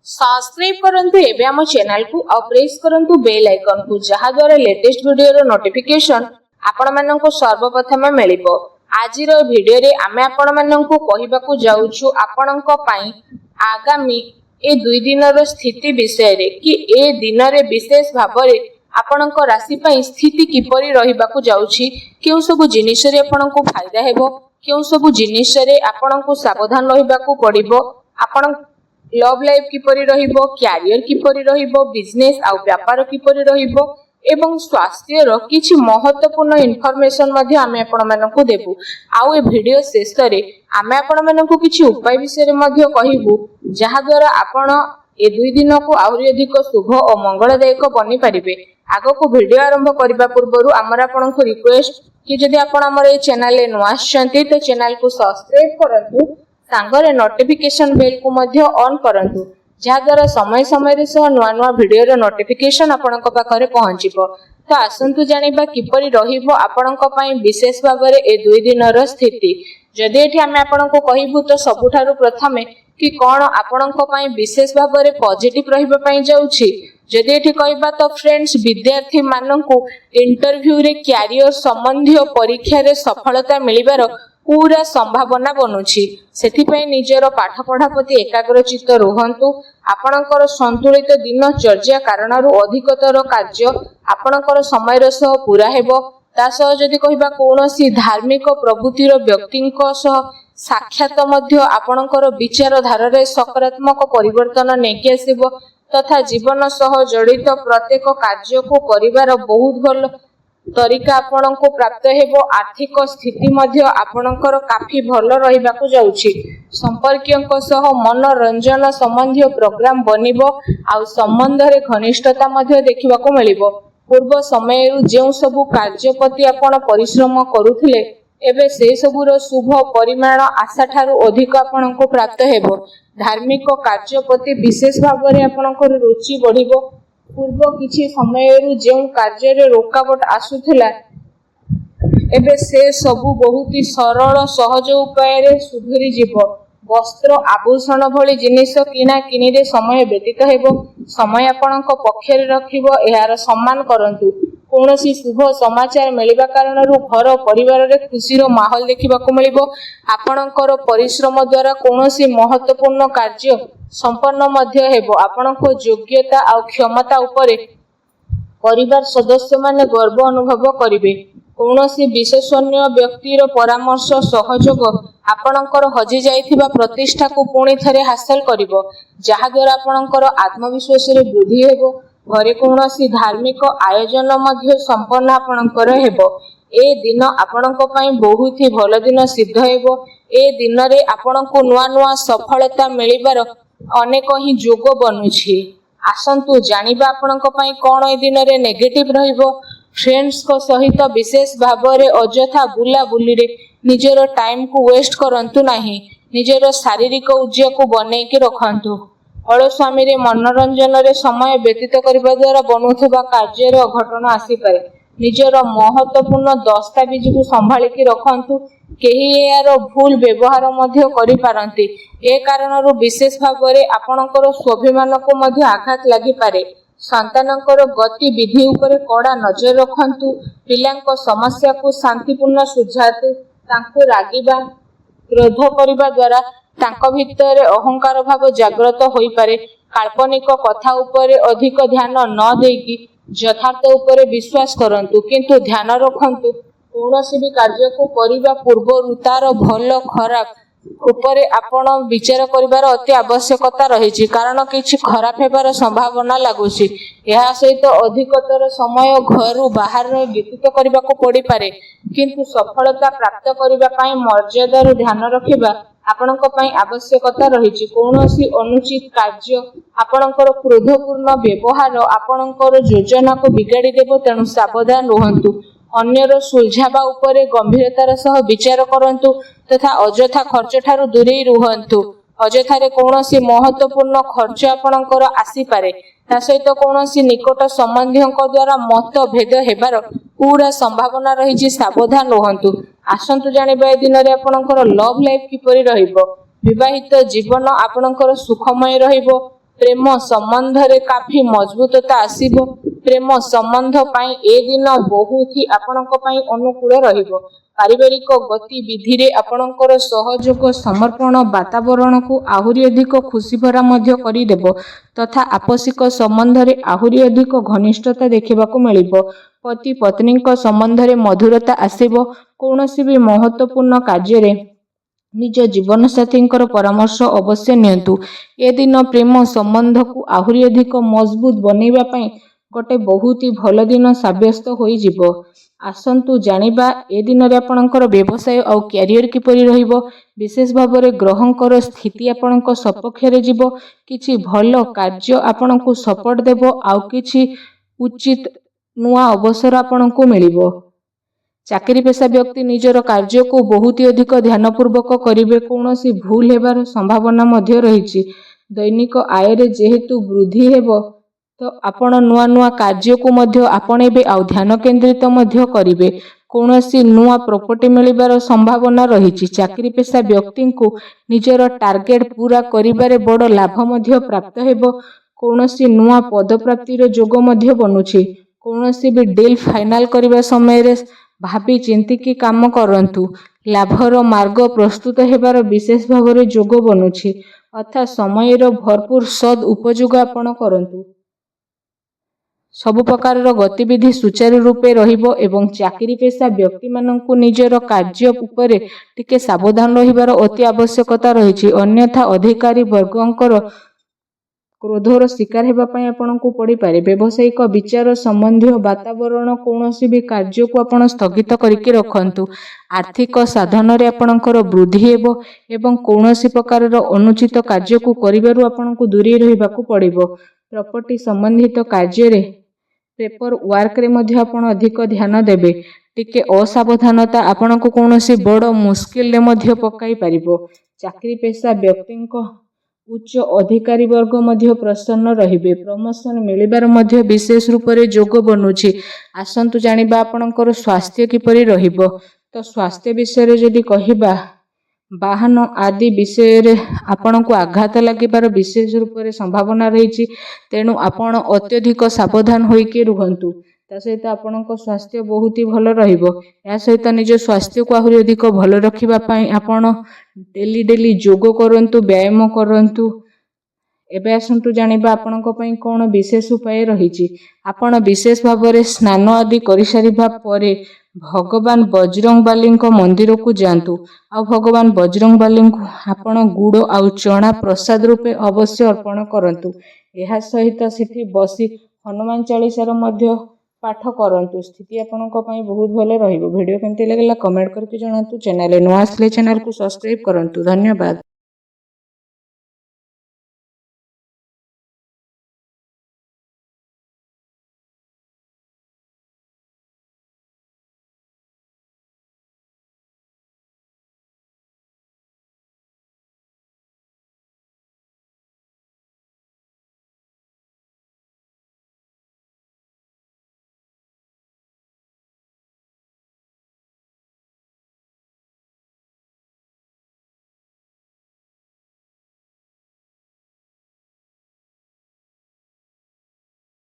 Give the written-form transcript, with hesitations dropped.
Subscribe करंतु एबे हम चैनल को और प्रेस करंतु बेल आइकन को जहा द्वारा लेटेस्ट वीडियो रो नोटिफिकेशन आपण माननको सर्वप्रथम मिलिबो। आज रो वीडियो रे आमे आपण माननको कहिबाकू जाउछु आपणको पई आगामी ए 2 दिन रो स्थिति विषय रे कि ए दिन रे विशेष भाबरे आपणको राशि पई स्थिति किपरि रहिबाकू जाउछि, केउ सब जिनिस रे आपणको फायदा हेबो, केउ सब जिनिस रे आपणको सावधान रहिबाकू पड़िबो, आपण लव लाइफ किपरि रहिबो, कैरियर किपरि रहिबो, बिजनेस आ व्यापार किपरि रहिबो एवं स्वास्थ्य रो किछि महत्वपूर्ण इन्फॉर्मेशन मध्ये आमे आपण मानकु देबु। आउ ए वीडियो शेष रे आमे आपण मानकु किछि उपाय विषय रे मध्ये कहिबु जहा द्वारा आपण ए 2 दिन को आउरी अधिक शुभ और मंगलदायक बनि परिबे। आगो को वीडियो आरंभ करबा पूर्वरु हमर आपनक रिक्वेस्ट कि जदि आपण हमर ए चैनल ले नुआ आछंती तो चैनल को सब्सक्राइब करंतु, सांगरे नोटिफिकेशन बेल को मध्ये ऑन करंतु जहा द्वारा समय समय रे सह नुआ नुआ वीडियो रो नोटिफिकेशन आपनक पाखरे पहुंचीबो। तो आसंतु जानिबा किपरि रहिबो आपनक पई विशेष भाबरे ए 2 दिन रो स्थिति। जदि एठी हमें आपनक कहिबु तो सबुठारु प्रथमे कि कोन आपनक पई विशेष भाबरे पॉजिटिव रहिबा पई जाउछि। जदि एठी कहबा तो फ्रेंड्स विद्यार्थी माननकु इंटरव्यू रे कैरियर संबंधी परीक्षा रे सफलता मिलिबार पूरा संभावना बनुछि। सेथिपई निजर पाठ पढ़ा प्रति एकाग्रचित्त रुहंतु। आपणकर संतुलित दिन चर्या कारणरू अधिकतर कार्य आपणकर समय सह पूरा हेबो। तासह जदि कहबा कोनोसी धार्मिक प्रवृत्तिर व्यक्तिଙ୍କ सह साक्षात मध्य आपणकर विचार धारारे सकारात्मक परिवर्तन नेकी आसीबो तथा जीवन सह जड़ित प्रत्येक कार्य को करिवार बहुत भल तरीका आपनको प्राप्त हेबो। आर्थिक स्थिति मध्य आपणकर काफी भल रहिबाकू जाउछि। संपर्कियंक सह मनोरंजन संबंधी प्रोग्राम बनिबो आ संबंध रे घनिष्ठता मध्य देखिबाकू मिलिबो। पूर्व समय जेउ सबु कार्यपति आपण परिश्रम करूथिले एबे से सबुर शुभ परिमाण आशा ठारू अधिक आपनको प्राप्त हेबो। धार्मिक कार्यपति विशेष भाबरे आपणकर रुचि बढ़िबो। पूर्व किछि समय जेउ कार्य रे रोकावट आसुथिला एबे से सबु बहुत ही सरल सहज उपाय रे सुधुरी जीवो। वस्त्र आभूषण भली जिनिस किना किनी रे समय व्यतीत हेबो। समय आपणक पक्षरे रखिबो, एहार सम्मान करंतु। कोनोसी शुभ समाचार मिलिबा कारणरू घर परिवार रे खुशीर माहौल देखिबाकू मिलिबो। आपणकर परिश्रम द्वारा कोनोसी महत्वपूर्ण कार्य संपन्न मध्य हेबो। आपणको योग्यता आ क्षमता उपरे परिवार सदस्य माने गर्व अनुभव करिवे। कोनोसी विशेषज्ञ व्यक्तिर परामर्श सहयोग आपणकर हजि जाइथिबा प्रतिष्ठा को पुणी थरे हासिल करिवो, जहा द्वारा आपणकर आत्मविश्वास रे वृद्धि हेबो। घरे कोनोसी धार्मिक आयोजन मध्य संपन्न आपणकर हेबो। ए दिन आपणक पई बहुत ही भल दिन सिद्ध हेबो। ए दिन रे आपणको नुआ नुआ सफलता मिलिबार अनेक ही जोग बनुछि। आसंतु जानिबा आपणक पई कोन ए दिन रे नेगेटिव रहिबो। फ्रेंड्स को सहित विशेष भाबरे अजथा बुला बुली रे निजर टाइम को वेस्ट करंतु नाही। निजर शारीरिक ऊर्जा को बनै के रखंतु। अलस्वामी रे मनोरंजन रे समय व्यतीत करबा द्वारा बनुथबा कार्य रे अघटन आसी पारे। निजर महत्वपूर्ण दस्तावेज को संभाली के रखंतु। केही यार भूल व्यवहार मध्य करि पारंती। ए कारणरू विशेष भाबरे आपणकर स्वाभिमान को मध्य आघात लागि पारे। संतानकर गति विधि उपरे कड़ा नजर रखंतु। पिलांको समस्या को शांतिपूर्ण सुझातु। तांको रागिबा क्रोध करिबा द्वारा तांको भितरे अहंकार भाव जागृत होई पारे। काल्पनिक कथा उपरे अधिक ध्यान न देकी यथार्थ उपरे विश्वास करंतु, किंतु ध्यान रखंतु कोनोसी भी कार्य को करिबा पूर्व तार भल खराब उपरे आपण विचार करिवार अति आवश्यकता रहिछि, कारण किछि खराब हेबार संभावना लागुछि। एहा सहित अधिकतर समय घर बाहर व्यतीत करबाको पड़ी पारे, किंतु सफलता प्राप्त करिबा पई मर्यादा रो ध्यान रखिबा आपणक पई आवश्यकता रहिछि। कोनोसी अनुचित कार्य आपणकर क्रोधपूर्ण व्यवहार आपणकर योजना को बिगाड़ी देबो, तेणु सावधान रहंतु। अन्यर सुलझाबा उपरे गंभीरतार सह विचार करंतु तथा अजथा खर्च ठारू दूरे रुहंतु। अजथारे कोनोसी महत्वपूर्ण खर्च आपणकर आसी पारे। ता सहित कोनोसी निकट संबंधीଙ୍କ द्वारा मतभेद हेबार पूरा संभावना रहिछि। सावधान रहंतु। आसंतु जानिबा ए दिन रे आपणकर लव लाइफ किपरि रहिबो। विवाहित जीवन आपणकर सुखमय रहिबो। ପ୍ରେମ ସମ୍ବନ୍ଧରେ କାଫି ମଜବୁତତା ଆସିବ। ପ୍ରେମ ସମ୍ବନ୍ଧ ପାଇଁ ଏ ଦିନ ବହୁତ ହି ଆପଣଙ୍କ ପାଇଁ ଅନୁକୂଳ ରହିବ। ପାରିବାରିକ ଗତିବିଧିରେ ଆପଣଙ୍କର ସହଯୋଗ ସମର୍ପଣ ବାତାବରଣକୁ ଆହୁରି ଅଧିକ ଖୁସିଭରା ମଧ୍ୟ କରିଦେବ ତଥା ଆପୋଷିକ ସମ୍ବନ୍ଧରେ ଆହୁରି ଅଧିକ ଘନିଷ୍ଠତା ଦେଖିବାକୁ ମିଳିବ। ପତି ପତ୍ନୀଙ୍କ ସମ୍ବନ୍ଧରେ ମଧୁରତା ଆସିବ। କୌଣସି ବି ମହତ୍ତ୍ୱପୂର୍ଣ୍ଣ କାର୍ଯ୍ୟରେ ନିଜ ଜୀବନସାଥୀଙ୍କର ପରାମର୍ଶ ଅବଶ୍ୟ ନିଅନ୍ତୁ। ଏ ଦିନ ପ୍ରେମ ସମ୍ବନ୍ଧକୁ ଆହୁରି ଅଧିକ ମଜବୁତ ବନେଇବା ପାଇଁ ଗୋଟେ ବହୁତ ହି ଭଲ ଦିନ ସାବ୍ୟସ୍ତ ହୋଇଯିବ। ଆସନ୍ତୁ ଜାଣିବା ଏ ଦିନରେ ଆପଣଙ୍କର ବ୍ୟବସାୟ ଆଉ କ୍ୟାରିୟର କିପରି ରହିବ। ବିଶେଷ ଭାବରେ ଗ୍ରହଙ୍କର ସ୍ଥିତି ଆପଣଙ୍କ ସପକ୍ଷରେ ଯିବ। କିଛି ଭଲ କାର୍ଯ୍ୟ ଆପଣଙ୍କୁ ସପୋର୍ଟ ଦେବ। ଆଉ କିଛି ଉଚିତ ନୂଆ ଅବସର ଆପଣଙ୍କୁ ମିଳିବ। ଚାକିରି ପେଶା ବ୍ୟକ୍ତି ନିଜର କାର୍ଯ୍ୟକୁ ବହୁତ ଅଧିକ ଧ୍ୟାନପୂର୍ବକ କରିବେ। କୌଣସି ଭୁଲ ହେବାର ସମ୍ଭାବନା ମଧ୍ୟ ରହିଛି। ଦୈନିକ ଆୟରେ ଯେହେତୁ ବୃଦ୍ଧି ହେବ ତ ଆପଣ ନୂଆ ନୂଆ କାର୍ଯ୍ୟକୁ ମଧ୍ୟ ଆପଣେଇବେ ଆଉ ଧ୍ୟାନ କେନ୍ଦ୍ରିତ ମଧ୍ୟ କରିବେ। କୌଣସି ନୂଆ ପ୍ରପର୍ଟି ମିଳିବାର ସମ୍ଭାବନା ରହିଛି। ଚାକିରି ପେଶା ବ୍ୟକ୍ତିଙ୍କୁ ନିଜର ଟାର୍ଗେଟ ପୂରା କରିବାରେ ବଡ଼ ଲାଭ ମଧ୍ୟ ପ୍ରାପ୍ତ ହେବ। କୌଣସି ନୂଆ ପଦପ୍ରାପ୍ତିର ଯୋଗ ମଧ୍ୟ ବନୁଛି। କୌଣସି ବି ଡିଲ୍ ଫାଇନାଲ କରିବା ସମୟରେ ଭାବି ଚିନ୍ତିକି କାମ କରନ୍ତୁ। ଲାଭର ମାର୍ଗ ପ୍ରସ୍ତୁତ ହେବାର ବିଶେଷ ଭାବରେ ଯୋଗ ବନୁଛି। ଅର୍ଥାତ୍ ସମୟର ଭରପୁର ସଦ୍ ଉପଯୋଗ ଆପଣ କରନ୍ତୁ। ସବୁ ପ୍ରକାରର ଗତିବିଧି ସୁଚାରୁ ରୂପେ ରହିବ ଏବଂ ଚାକିରି ପେଶା ବ୍ୟକ୍ତିମାନଙ୍କୁ ନିଜର କାର୍ଯ୍ୟ ଉପରେ ଟିକେ ସାବଧାନ ରହିବାର ଅତି ଆବଶ୍ୟକତା ରହିଛି। ଅନ୍ୟଥା ଅଧିକାରୀ ବର୍ଗଙ୍କର କ୍ରୋଧର ଶିକାର ହେବା ପାଇଁ ଆପଣଙ୍କୁ ପଡ଼ିପାରେ। ବ୍ୟବସାୟିକ ବିଚାର ସମ୍ବନ୍ଧୀୟ ବାତାବରଣ କୌଣସି ବି କାର୍ଯ୍ୟକୁ ଆପଣ ସ୍ଥଗିତ କରିକି ରଖନ୍ତୁ। ଆର୍ଥିକ ସାଧନରେ ଆପଣଙ୍କର ବୃଦ୍ଧି ହେବ ଏବଂ କୌଣସି ପ୍ରକାରର ଅନୁଚିତ କାର୍ଯ୍ୟକୁ କରିବାରୁ ଆପଣଙ୍କୁ ଦୂରେଇ ରହିବାକୁ ପଡ଼ିବ। ପ୍ରପର୍ଟି ସମ୍ବନ୍ଧିତ କାର୍ଯ୍ୟରେ ପେପର ୱାର୍କରେ ମଧ୍ୟ ଆପଣ ଅଧିକ ଧ୍ୟାନ ଦେବେ। ଟିକେ ଅସାବଧାନତା ଆପଣଙ୍କୁ କୌଣସି ବଡ଼ ମୁସ୍କିଲରେ ମଧ୍ୟ ପକାଇ ପାରିବ। ଚାକିରି ପେଶା ବ୍ୟକ୍ତିଙ୍କ ଉଚ୍ଚ ଅଧିକାରୀ ବର୍ଗ ମଧ୍ୟ ପ୍ରସନ୍ନ ରହିବେ। ପ୍ରମୋସନ ମିଳିବାର ମଧ୍ୟ ବିଶେଷ ରୂପରେ ଯୋଗ ବନୁଛି। ଆସନ୍ତୁ ଜାଣିବା ଆପଣଙ୍କର ସ୍ୱାସ୍ଥ୍ୟ କିପରି ରହିବ। ତ ସ୍ୱାସ୍ଥ୍ୟ ବିଷୟରେ ଯଦି କହିବା, ବାହନ ଆଦି ବିଷୟରେ ଆପଣଙ୍କୁ ଆଘାତ ଲାଗିବାର ବିଶେଷ ରୂପରେ ସମ୍ଭାବନା ରହିଛି। ତେଣୁ ଆପଣ ଅତ୍ୟଧିକ ସାବଧାନ ହୋଇକି ରୁହନ୍ତୁ। ତା ସହିତ ଆପଣଙ୍କ ସ୍ୱାସ୍ଥ୍ୟ ବହୁତ ହି ଭଲ ରହିବ। ଏହା ସହିତ ନିଜ ସ୍ୱାସ୍ଥ୍ୟକୁ ଆହୁରି ଅଧିକ ଭଲ ରଖିବା ପାଇଁ ଆପଣ ଡେଲି ଯୋଗ କରନ୍ତୁ, ବ୍ୟାୟାମ କରନ୍ତୁ। ଏବେ ଆସନ୍ତୁ ଜାଣିବା ଆପଣଙ୍କ ପାଇଁ କ'ଣ ବିଶେଷ ଉପାୟ ରହିଛି। ଆପଣ ବିଶେଷ ଭାବରେ ସ୍ନାନ ଆଦି କରିସାରିବା ପରେ ଭଗବାନ ବଜରଙ୍ଗବାଲୀଙ୍କ ମନ୍ଦିରକୁ ଯାଆନ୍ତୁ। ଆଉ ଭଗବାନ ବଜରଙ୍ଗବାଲୀଙ୍କୁ ଆପଣ ଗୁଡ଼ ଆଉ ଚଣା ପ୍ରସାଦ ରୂପେ ଅବଶ୍ୟ ଅର୍ପଣ କରନ୍ତୁ। ଏହା ସହିତ ସେଠି ବସି ହନୁମାନ ଚାଳିଶାର ମଧ୍ୟ ପାଠ କରନ୍ତୁ। ସ୍ଥିତି ଆପଣଙ୍କ ପାଇଁ ବହୁତ ଭଲ ରହିବ। ଭିଡ଼ିଓ କେମିତି ଲାଗିଲା କମେଣ୍ଟ କରିକି ଜଣାନ୍ତୁ। ଚ୍ୟାନେଲରେ ନୂଆ ଆସିଲେ ଚ୍ୟାନେଲକୁ ସବସ୍କ୍ରାଇବ କରନ୍ତୁ। ଧନ୍ୟବାଦ।